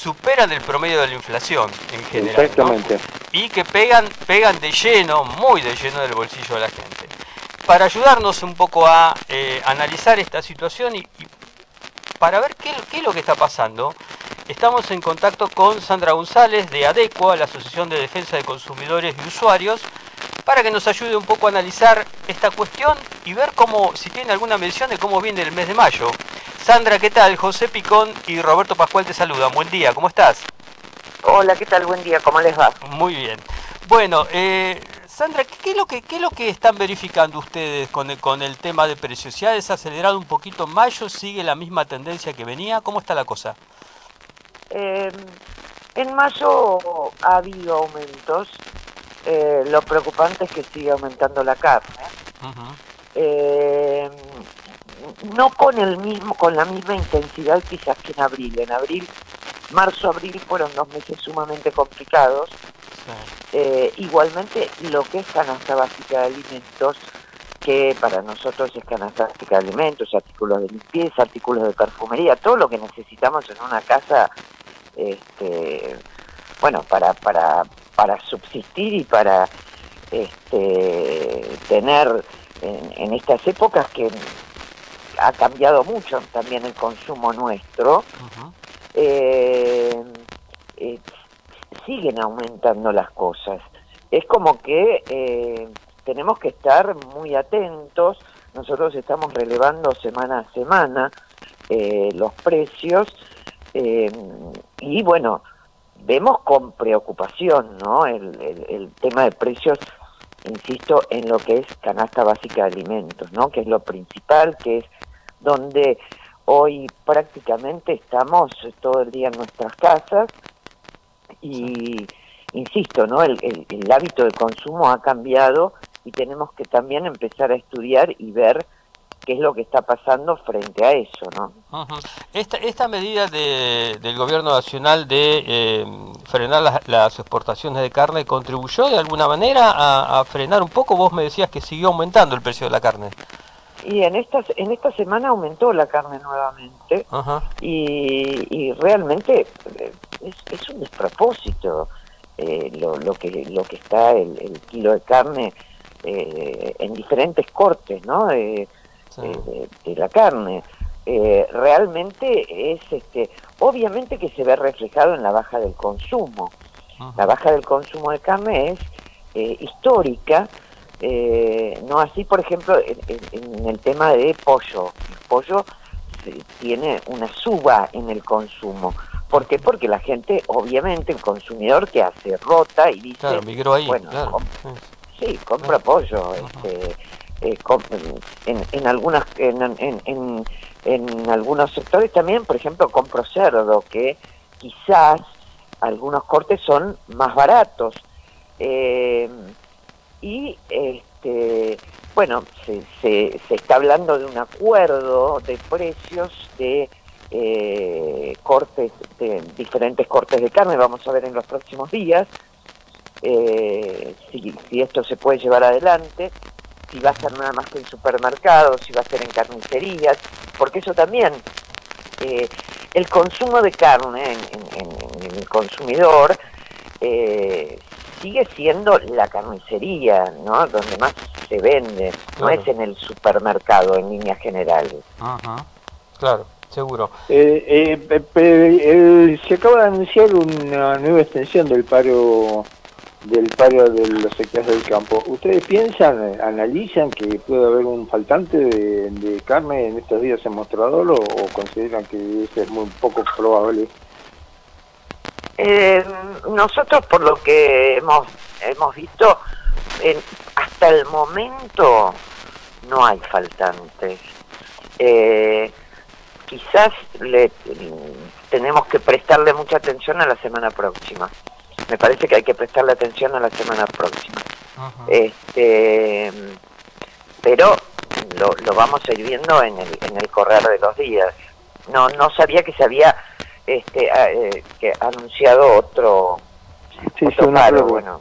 superan el promedio de la inflación en general. Exactamente. ¿No? Y que pegan de lleno, muy de lleno del bolsillo de la gente. Para ayudarnos un poco a analizar esta situación y para ver qué es lo que está pasando, estamos en contacto con Sandra González de ADECUA, la Asociación de Defensa de Consumidores y Usuarios, para que nos ayude un poco a analizar esta cuestión y ver si tiene alguna mención de cómo viene el mes de mayo. Sandra, ¿qué tal? José Picón y Roberto Pascual te saludan. Buen día, ¿cómo estás? Hola, ¿qué tal? Buen día, ¿cómo les va? Muy bien. Bueno, Sandra, ¿qué es lo que están verificando ustedes con el tema de precios? ¿Se ha desacelerado un poquito en mayo? ¿Sigue la misma tendencia que venía? ¿Cómo está la cosa? En mayo ha habido aumentos. Lo preocupante es que sigue aumentando la carne. No con la misma intensidad quizás que en abril. En abril, marzo-abril fueron 2 meses sumamente complicados. Sí. Igualmente lo que es canasta básica de alimentos, que para nosotros es canasta básica de alimentos, artículos de limpieza, artículos de perfumería, todo lo que necesitamos en una casa, bueno, para subsistir y para tener en estas épocas que ha cambiado mucho también el consumo nuestro. Siguen aumentando las cosas. Es como que tenemos que estar muy atentos. Nosotros estamos relevando semana a semana los precios y bueno, vemos con preocupación, ¿no? El tema de precios, insisto, en lo que es canasta básica de alimentos, ¿no? Que es lo principal, que es donde hoy prácticamente estamos todo el día en nuestras casas y, insisto, ¿no? El hábito de consumo ha cambiado y tenemos que también empezar a estudiar y ver qué es lo que está pasando frente a eso, ¿no? Esta medida del gobierno nacional de frenar las exportaciones de carne, ¿contribuyó de alguna manera a frenar un poco? Vos me decías que siguió aumentando el precio de la carne. Y en esta semana aumentó la carne nuevamente. Y realmente es un despropósito lo que está el kilo de carne en diferentes cortes, ¿no? De la carne. Realmente es obviamente que se ve reflejado en la baja del consumo. La baja del consumo de carne es histórica. No así, por ejemplo, en el tema de pollo. El pollo tiene una suba en el consumo. ¿Por qué? Porque la gente, obviamente, el consumidor que hace, rota y dice, claro, migró ahí, bueno, claro. Compra pollo. En algunos sectores también, por ejemplo, compro cerdo, que quizás algunos cortes son más baratos. Y bueno, se está hablando de un acuerdo de precios de cortes, de diferentes cortes de carne. Vamos a ver en los próximos días si esto se puede llevar adelante, si va a ser nada más que en supermercados, si va a ser en carnicerías, porque eso también, el consumo de carne en el consumidor sigue siendo la carnicería, ¿no? Donde más se vende, no es en el supermercado en líneas generales. Claro, seguro. Se acaba de anunciar una nueva extensión del paro de los sectores del campo. ¿Ustedes piensan, analizan que puede haber un faltante de carne en estos días en Mostrador o consideran que debe ser muy poco probable? Nosotros, por lo que hemos visto, hasta el momento no hay faltantes. Quizás tenemos que prestarle mucha atención a la semana próxima. Me parece que hay que prestarle atención a la semana próxima. Pero lo vamos a ir viendo en el correr de los días. No sabía que se había que anunciado otro paro, bueno.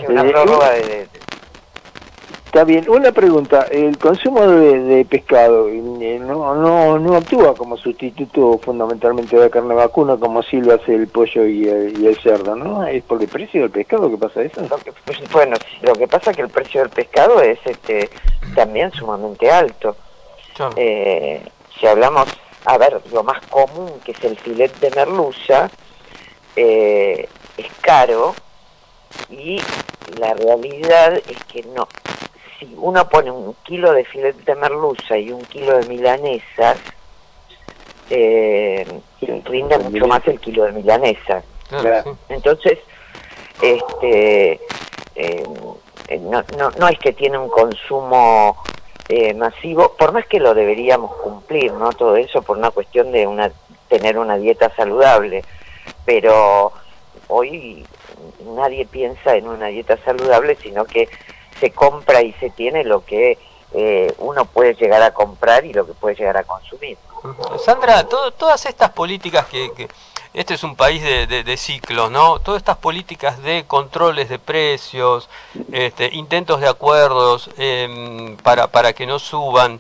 Una prórroga Está bien. Una pregunta. El consumo de pescado no actúa como sustituto fundamentalmente de la carne vacuna, como sí lo hace el pollo y el cerdo, ¿no? ¿Es por el precio del pescado que pasa eso? Bueno, lo que pasa es que el precio del pescado es también sumamente alto. Claro. Si hablamos, a ver, lo más común, que es el filet de merluza, es caro, y la realidad es que no. Si uno pone un kilo de filet de merluza y un kilo de milanesas, rinde mucho más el kilo de milanesas. Claro, sí. Entonces, no es que tiene un consumo masivo, por más que lo deberíamos cumplir, ¿no? Todo eso por una cuestión de tener una dieta saludable, pero hoy nadie piensa en una dieta saludable, sino que se compra y se tiene lo que uno puede llegar a comprar y lo que puede llegar a consumir. Sandra, todas estas políticas que este es un país de ciclos, ¿no? Todas estas políticas de controles de precios, intentos de acuerdos para que no suban,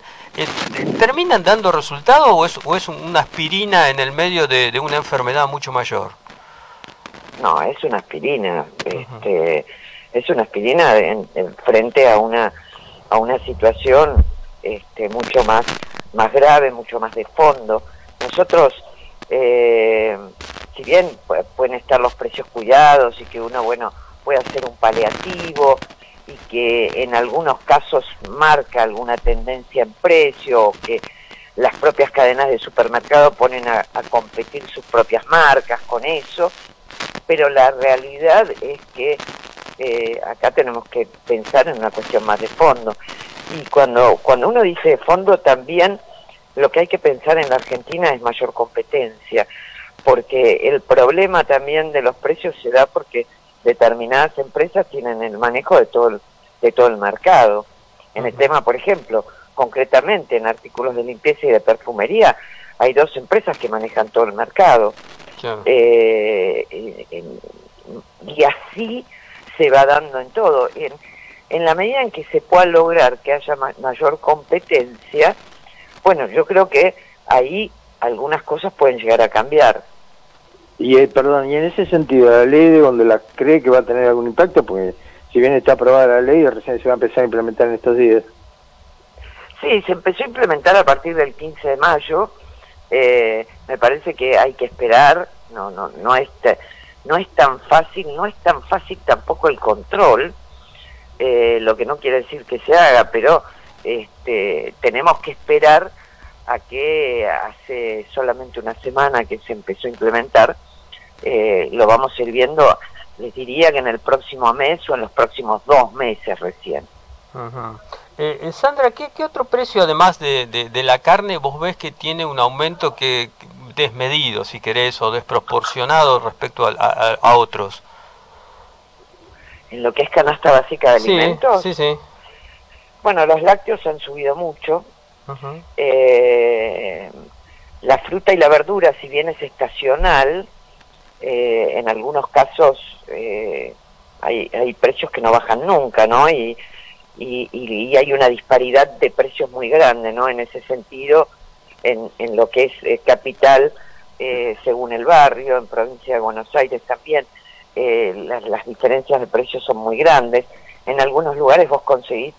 ¿terminan dando resultado o es una aspirina en el medio de una enfermedad mucho mayor? No, es una aspirina. Es una aspirina en frente a una situación mucho más grave, mucho más de fondo. Nosotros, si bien pueden estar los precios cuidados y que uno, bueno, puede hacer un paliativo y que en algunos casos marca alguna tendencia en precio, o que las propias cadenas de supermercado ponen a competir sus propias marcas con eso, pero la realidad es que acá tenemos que pensar en una cuestión más de fondo. Y cuando uno dice de fondo, también lo que hay que pensar en la Argentina es mayor competencia, porque el problema también de los precios se da porque determinadas empresas tienen el manejo de todo el mercado. En el tema, por ejemplo, concretamente en artículos de limpieza y de perfumería, hay dos empresas que manejan todo el mercado. Claro. Y así se va dando en todo. En la medida en que se pueda lograr que haya mayor competencia, bueno, yo creo que ahí algunas cosas pueden llegar a cambiar. Y perdón, y en ese sentido, la ley de donde la cree que va a tener algún impacto, porque si bien está aprobada la ley, recién se va a empezar a implementar en estos días. Sí, se empezó a implementar a partir del 15 de mayo. Me parece que hay que esperar. No es tan fácil tampoco el control, lo que no quiere decir que se haga, pero tenemos que esperar a que hace solamente una semana que se empezó a implementar. Lo vamos a ir viendo, les diría que en el próximo mes o en los próximos 2 meses recién. Sandra, ¿qué otro precio además de la carne vos ves que tiene un aumento que desmedido, si querés, o desproporcionado respecto a otros? En lo que es canasta básica de alimentos, sí. Bueno, los lácteos han subido mucho. La fruta y la verdura, si bien es estacional, en algunos casos hay precios que no bajan nunca, ¿no? Y hay una disparidad de precios muy grande, ¿no? En ese sentido, en lo que es capital, según el barrio, en provincia de Buenos Aires también, las diferencias de precios son muy grandes. En algunos lugares vos conseguís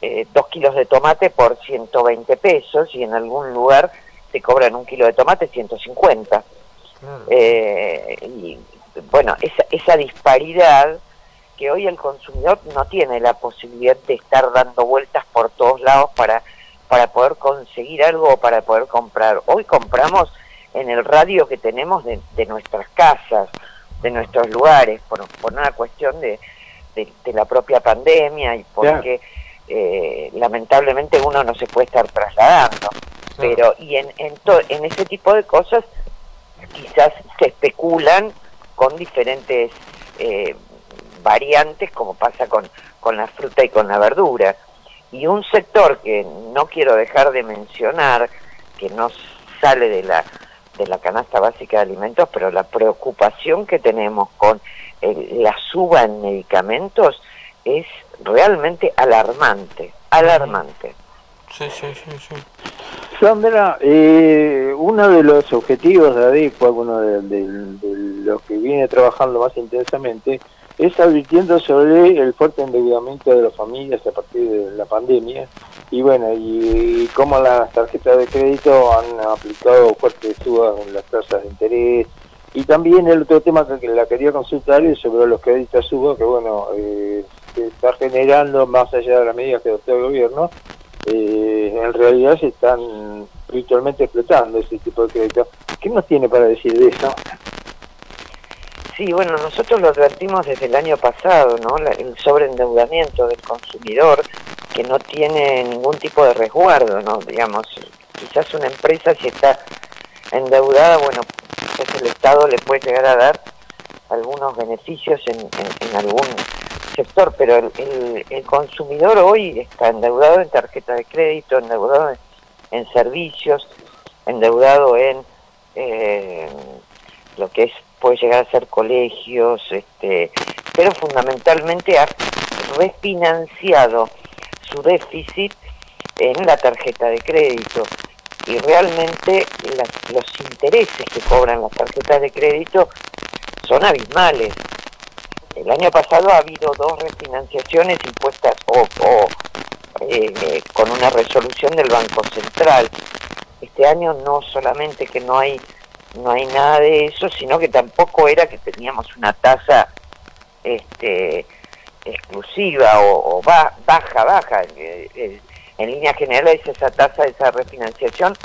2 kilos de tomate por 120 pesos y en algún lugar te cobran 1 kilo de tomate 150. Y bueno, esa disparidad que hoy el consumidor no tiene la posibilidad de estar dando vueltas por todos lados para poder conseguir algo o para poder comprar. Hoy compramos en el radio que tenemos de nuestras casas, de nuestros lugares, por una cuestión de la propia pandemia y porque lamentablemente uno no se puede estar trasladando. Pero y en ese tipo de cosas quizás se especulan con diferentes variantes, como pasa con la fruta y con la verdura. Y un sector que no quiero dejar de mencionar, que no sale de la canasta básica de alimentos, pero la preocupación que tenemos con la suba en medicamentos es realmente alarmante, alarmante. Sí, sí, sí, sí. Sandra, uno de los objetivos de ADECO, uno de los que viene trabajando más intensamente, es advirtiendo sobre el fuerte endeudamiento de las familias a partir de la pandemia, y bueno, y cómo las tarjetas de crédito han aplicado fuertes subas en las tasas de interés, y también el otro tema que la quería consultar es sobre los créditos subas, que bueno, se está generando, más allá de las medidas que adoptó el gobierno, en realidad se están virtualmente explotando ese tipo de créditos. ¿Qué nos tiene para decir de eso? Sí, bueno, nosotros lo advertimos desde el año pasado, ¿no? El sobreendeudamiento del consumidor, que no tiene ningún tipo de resguardo, ¿no? Digamos, quizás una empresa, si está endeudada, bueno, pues el Estado le puede llegar a dar algunos beneficios en algún sector, pero el consumidor hoy está endeudado en tarjeta de crédito, endeudado en servicios, endeudado en lo que es puede llegar a ser colegios, pero fundamentalmente ha refinanciado su déficit en la tarjeta de crédito, y realmente los intereses que cobran las tarjetas de crédito son abismales. El año pasado ha habido 2 refinanciaciones impuestas con una resolución del Banco Central. Este año no solamente que no hay nada de eso, sino que tampoco era que teníamos una tasa exclusiva o baja. En líneas generales esa tasa, esa refinanciación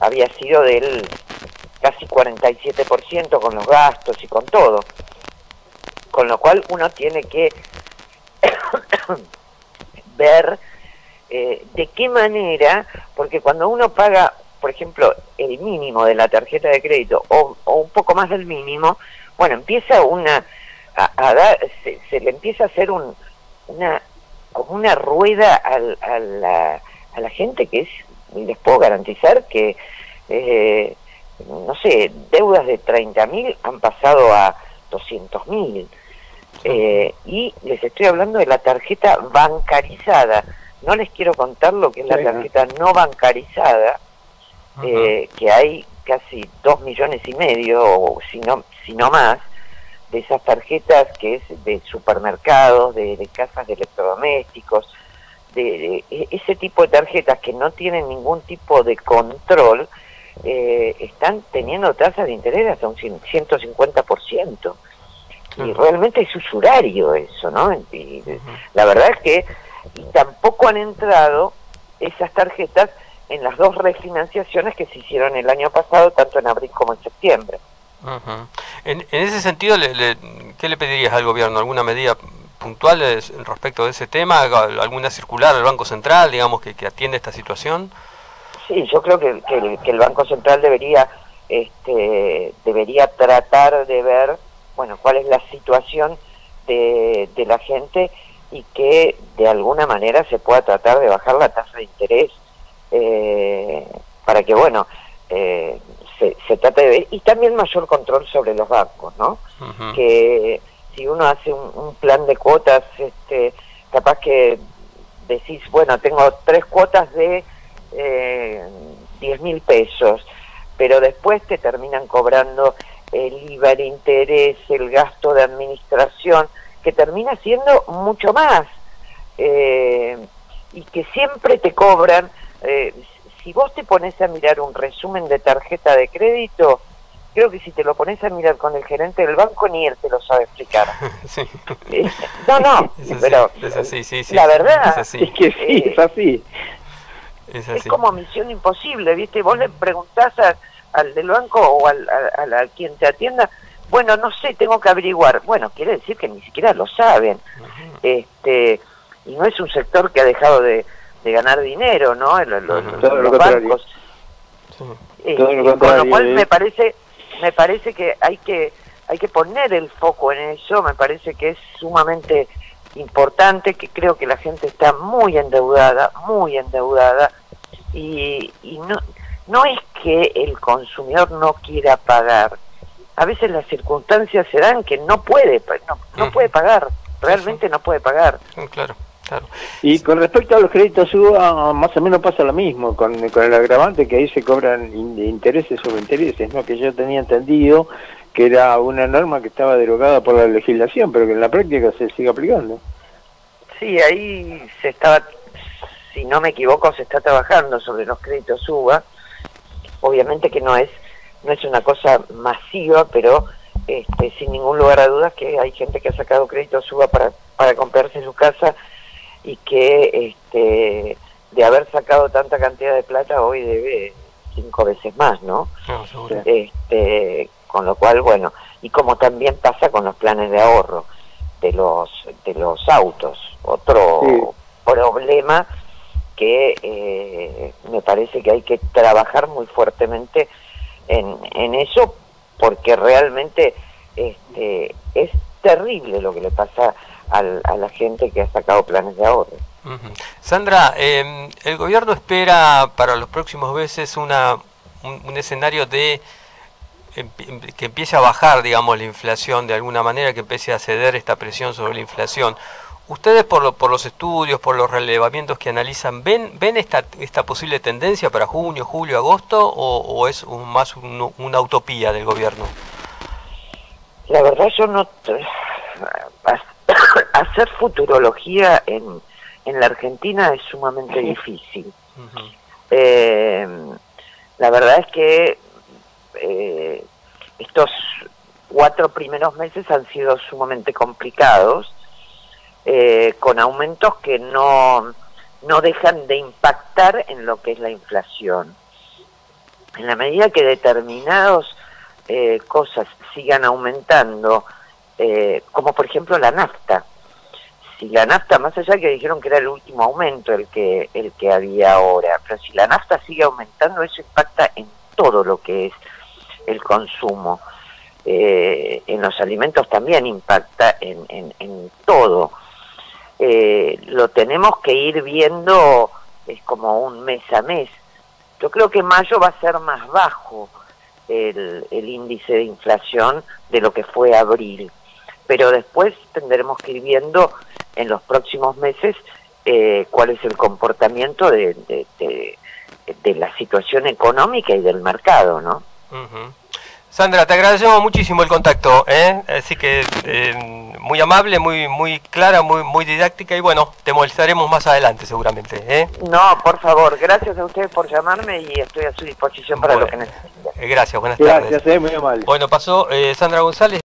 había sido del casi 47% con los gastos y con todo. Con lo cual uno tiene que ver de qué manera, porque cuando uno paga, por ejemplo, el mínimo de la tarjeta de crédito o un poco más del mínimo, bueno, empieza se le empieza a hacer como una rueda a la gente que es, les puedo garantizar que, no sé, deudas de 30.000 han pasado a 200.000. Y les estoy hablando de la tarjeta bancarizada. No les quiero contar lo que es la tarjeta no bancarizada, que hay casi 2,5 millones, o si no más, de esas tarjetas que es de supermercados, de casas de electrodomésticos, de ese tipo de tarjetas que no tienen ningún tipo de control, están teniendo tasas de interés hasta un 150%. Y realmente es usurario eso, ¿no? Y la verdad es que tampoco han entrado esas tarjetas en las 2 refinanciaciones que se hicieron el año pasado, tanto en abril como en septiembre. En ese sentido, ¿qué le pedirías al gobierno? ¿Alguna medida puntual respecto de ese tema? ¿Alguna circular al Banco Central, digamos, que atiende esta situación? Sí, yo creo que el Banco Central debería tratar de ver, bueno, cuál es la situación de la gente, y que de alguna manera se pueda tratar de bajar la tasa de interés, para que, bueno, se trate de ver, y también mayor control sobre los bancos, ¿no? Que si uno hace un plan de cuotas, capaz que decís, bueno, tengo 3 cuotas de 10.000 pesos, pero después te terminan cobrando el IVA, el interés, el gasto de administración, que termina siendo mucho más, y que siempre te cobran. Si vos te pones a mirar un resumen de tarjeta de crédito, creo que si te lo pones a mirar con el gerente del banco, ni él te lo sabe explicar. Sí. No, pero es así, sí, la verdad es que sí, es así. Es como misión imposible, ¿viste? Vos le preguntás al del banco o a quien te atienda, bueno, no sé, tengo que averiguar. Bueno, quiere decir que ni siquiera lo saben. Y no es un sector que ha dejado de ganar dinero, ¿no? Los bancos. Con lo cual me parece que hay que poner el foco en eso. Me parece que es sumamente importante, que creo que la gente está muy endeudada, y no es que el consumidor no quiera pagar. A veces las circunstancias se dan que no puede pagar. realmente no puede pagar. Claro, claro. Y con respecto a los créditos UBA, más o menos pasa lo mismo, con el agravante que ahí se cobran intereses sobre intereses, ¿no? Que yo tenía entendido que era una norma que estaba derogada por la legislación, pero que en la práctica se sigue aplicando. Sí, ahí se estaba, si no me equivoco, se está trabajando sobre los créditos UBA. Obviamente que no es una cosa masiva, pero sin ningún lugar a dudas que hay gente que ha sacado créditos UBA para comprarse su casa y que de haber sacado tanta cantidad de plata hoy debe 5 veces más, ¿no? No, seguro. Con lo cual, bueno, y como también pasa con los planes de ahorro de los autos, otro problema que me parece que hay que trabajar muy fuertemente en eso, porque realmente es terrible lo que le pasa a la gente que ha sacado planes de ahorro. Sandra, el gobierno espera para los próximos meses un escenario de que empiece a bajar, digamos, la inflación de alguna manera, que empiece a ceder esta presión sobre la inflación. ¿Ustedes por los estudios, por los relevamientos que analizan, ven esta posible tendencia para junio, julio, agosto, o es más una utopía del gobierno? La verdad yo no... Hacer futurología en la Argentina es sumamente difícil. La verdad es que estos 4 primeros meses han sido sumamente complicados, con aumentos que no dejan de impactar en lo que es la inflación. En la medida que determinadas cosas sigan aumentando, como por ejemplo la nafta. Si la nafta, más allá de que dijeron que era el último aumento el que había ahora, pero si la nafta sigue aumentando, eso impacta en todo lo que es el consumo. En los alimentos también impacta en todo. Lo tenemos que ir viendo, es como un mes a mes. Yo creo que mayo va a ser más bajo el índice de inflación de lo que fue abril, pero después tendremos que ir viendo en los próximos meses cuál es el comportamiento de la situación económica y del mercado, ¿no? Sandra, te agradecemos muchísimo el contacto, así que muy amable, muy clara, muy didáctica, y bueno, te molestaremos más adelante seguramente. No, por favor, gracias a ustedes por llamarme y estoy a su disposición para lo que necesiten. Gracias, buenas tardes. Gracias, muy amable. Bueno, pasó Sandra González.